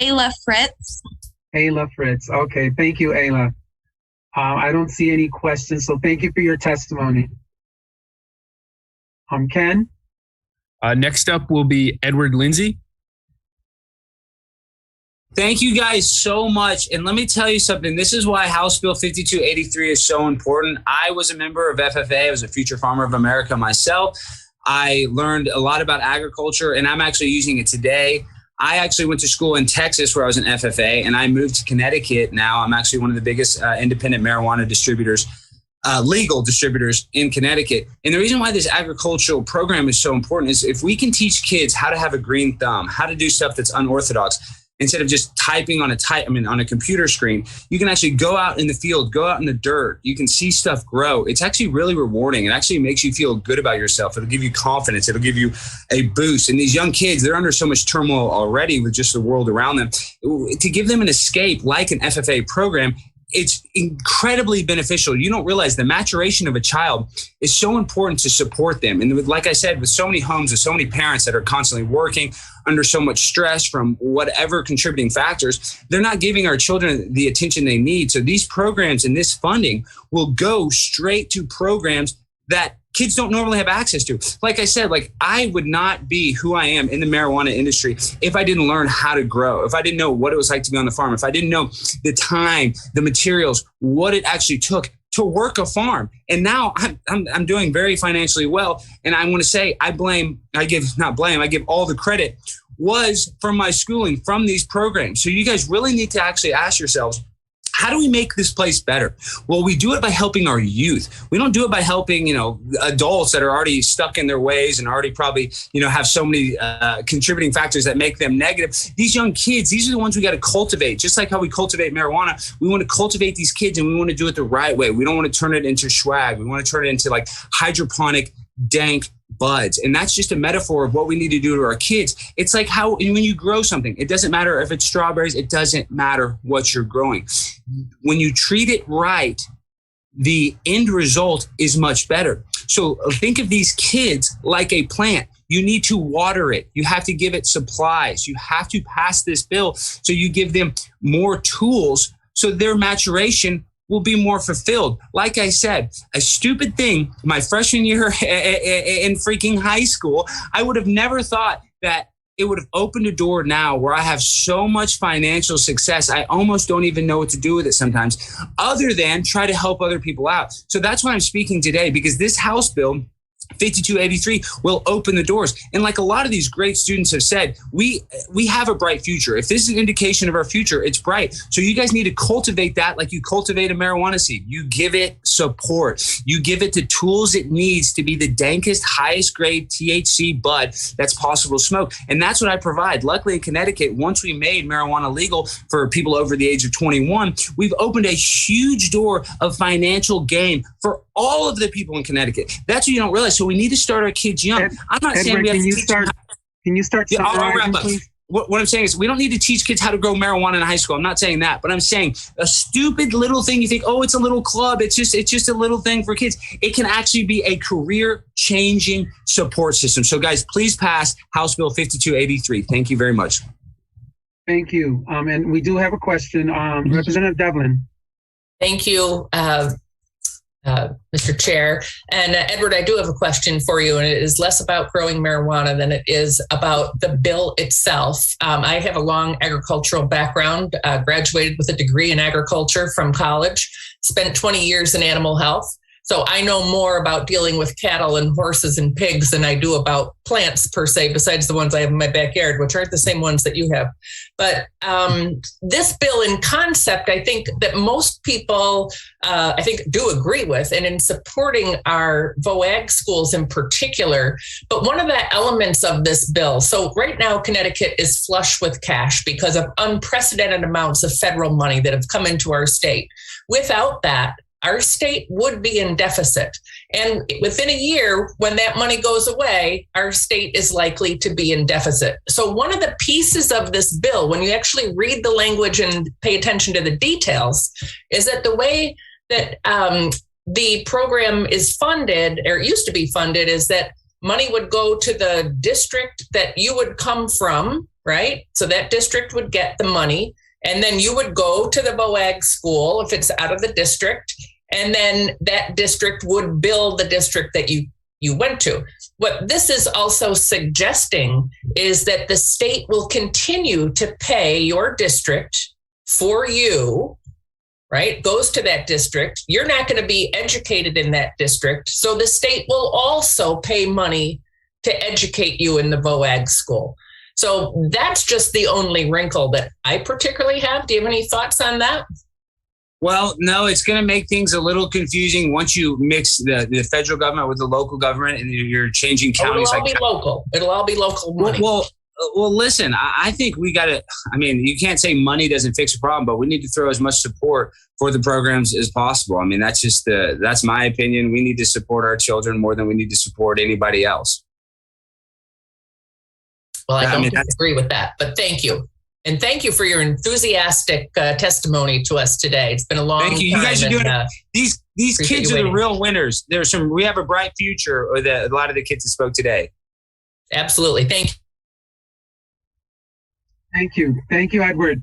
Ayla Fritz. Ayla Fritz. Okay, thank you, Ayla. I don't see any questions, so thank you for your testimony. Ken? Next up will be Edward Lindsay. Thank you guys so much. And let me tell you something. This is why House Bill 5283 is so important. I was a member of FFA. I was a Future Farmer of America myself. I learned a lot about agriculture, and I'm actually using it today. I actually went to school in Texas where I was an FFA, and I moved to Connecticut. Now I'm actually one of the biggest independent marijuana distributors, legal distributors in Connecticut. And the reason why this agricultural program is so important is if we can teach kids how to have a green thumb, how to do stuff that's unorthodox, instead of just typing on a computer screen, you can actually go out in the field, go out in the dirt. You can see stuff grow. It's actually really rewarding. It actually makes you feel good about yourself. It'll give you confidence. It'll give you a boost. And these young kids, they're under so much turmoil already with just the world around them. To give them an escape like an FFA program, it's incredibly beneficial. You don't realize the maturation of a child is so important to support them. And like I said, with so many homes, with so many parents that are constantly working under so much stress from whatever contributing factors, they're not giving our children the attention they need. So these programs and this funding will go straight to programs that kids don't normally have access to. Like I said, I would not be who I am in the marijuana industry if I didn't learn how to grow, if I didn't know what it was like to be on the farm, if I didn't know the time, the materials, what it actually took to work a farm. And now I'm doing very financially well. And I want to say I give all the credit was from my schooling, from these programs. So you guys really need to actually ask yourselves, how do we make this place better? Well, we do it by helping our youth. We don't do it by helping, adults that are already stuck in their ways and already probably, have so many contributing factors that make them negative. These young kids, these are the ones we got to cultivate. Just like how we cultivate marijuana, we want to cultivate these kids and we want to do it the right way. We don't want to turn it into swag. We want to turn it into hydroponic, dank buds. And that's just a metaphor of what we need to do to our kids. It's like how when you grow something, it doesn't matter if it's strawberries, it doesn't matter what you're growing. When you treat it right, the end result is much better. So think of these kids like a plant. You need to water it. You have to give it supplies. You have to pass this bill so you give them more tools so their maturation will be more fulfilled. Like I said, a stupid thing, my freshman year in freaking high school, I would have never thought that it would have opened a door now where I have so much financial success. I almost don't even know what to do with it sometimes, other than try to help other people out. So that's why I'm speaking today, because this House Bill 5283 will open the doors. And like a lot of these great students have said, we have a bright future. If this is an indication of our future, it's bright. So you guys need to cultivate that like you cultivate a marijuana seed. You give it support. You give it the tools it needs to be the dankest, highest grade THC bud that's possible to smoke. And that's what I provide. Luckily in Connecticut, once we made marijuana legal for people over the age of 21, we've opened a huge door of financial gain for all of the people in Connecticut. That's what you don't realize. So we need to start our kids young. I'm not saying we have to teach them. Can you start? Yeah, I'll wrap up. What I'm saying is we don't need to teach kids how to grow marijuana in high school. I'm not saying that, but I'm saying a stupid little thing you think, oh, it's a little club. It's just a little thing for kids. It can actually be a career-changing support system. So guys, please pass House Bill 5283. Thank you very much. Thank you. And we do have a question. Representative Devlin. Thank you, Mr. Chair. And Edward, I do have a question for you, and it is less about growing marijuana than it is about the bill itself. I have a long agricultural background, graduated with a degree in agriculture from college, spent 20 years in animal health. So I know more about dealing with cattle and horses and pigs than I do about plants per se, besides the ones I have in my backyard, which aren't the same ones that you have. But this bill in concept, I think that most people, do agree with, and in supporting our VOAG schools in particular. But one of the elements of this bill, so right now Connecticut is flush with cash because of unprecedented amounts of federal money that have come into our state. Without that, our state would be in deficit. And within a year, when that money goes away, our state is likely to be in deficit. So one of the pieces of this bill, when you actually read the language and pay attention to the details, is that the way that the program is funded, or used to be funded, is that money would go to the district that you would come from, right? So that district would get the money, and then you would go to the VOAG school if it's out of the district, and then that district would bill the district that you went to. What this is also suggesting is that the state will continue to pay your district for you, right? Goes to that district. You're not going to be educated in that district. So the state will also pay money to educate you in the VOAG school. So that's just the only wrinkle that I particularly have. Do you have any thoughts on that? Well, no, it's going to make things a little confusing once you mix the federal government with the local government and you're changing counties. It'll all be local. It'll all be local money. Well, listen, I think we got to, I mean, you can't say money doesn't fix a problem, but we need to throw as much support for the programs as possible. I mean, that's my opinion. We need to support our children more than we need to support anybody else. Well, I don't disagree with that, but thank you. And thank you for your enthusiastic testimony to us today. It's been a long time. Thank you. You guys are doing it. These kids are the real winners. We have a bright future with a lot of the kids that spoke today. Absolutely. Thank you. Thank you. Thank you, Edward.